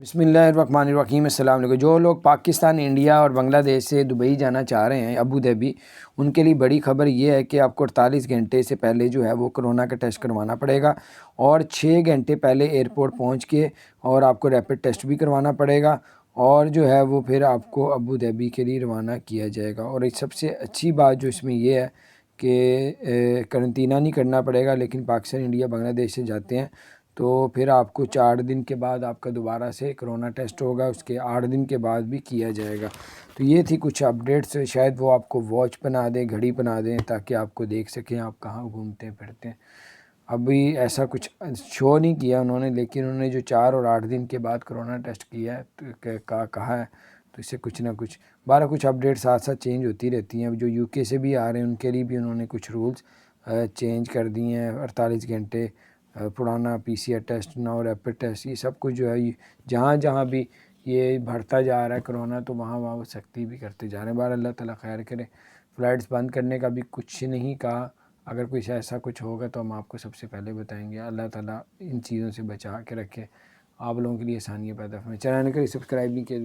बिस्मिल्लाहिर्रहमानिर्रहीम। अस्सलाम वालेकुम। जो लोग पाकिस्तान, इंडिया और बांग्लादेश से दुबई जाना चाह रहे हैं, अबू धाबी, उनके लिए बड़ी खबर ये है कि आपको 48 घंटे से पहले जो है वो कोरोना का टेस्ट करवाना पड़ेगा और 6 घंटे पहले एयरपोर्ट पहुंच के और आपको रैपिड टेस्ट भी करवाना पड़ेगा और जो है वो फिर आपको अबू धाबी के लिए रवाना किया जाएगा। और एक सबसे अच्छी बात जो इसमें ये है कि करंतना नहीं करना पड़ेगा, लेकिन पाकिस्तान, इंडिया, बांग्लादेश से जाते हैं तो फिर आपको 4 दिन के बाद आपका दोबारा से कोरोना टेस्ट होगा, उसके 8 दिन के बाद भी किया जाएगा। तो ये थी कुछ अपडेट्स, शायद वो आपको वॉच बना दें, घड़ी बना दें, ताकि आपको देख सकें आप कहाँ घूमते फिरते हैं। अभी ऐसा कुछ शो नहीं किया उन्होंने, लेकिन उन्होंने जो 4 और 8 दिन के बाद कोरोना टेस्ट किया है तो कहा है, तो इससे कुछ ना कुछ 12 कुछ अपडेट साथ साथ चेंज होती रहती हैं। अब जो यूके से भी आ रहे हैं उनके लिए भी उन्होंने कुछ रूल्स चेंज कर दिए हैं। 48 घंटे पुराना पीसीआर टेस्ट ना, और रैपिड टेस्ट, ये सब कुछ जो है जहाँ जहाँ भी ये बढ़ता जा रहा है कोरोना, तो वहाँ वहाँ वो सख्ती भी करते जा रहे हैं। बार अल्लाह ताला खैर करे। फ़्लाइट्स बंद करने का भी कुछ नहीं कहा, अगर कुछ ऐसा कुछ होगा तो हम आपको सबसे पहले बताएंगे। अल्लाह ताला इन चीज़ों से बचा के रखे, आप लोगों के लिए आसानियाँ पैदा फरमाए। चैनल को सब्सक्राइब नहीं किया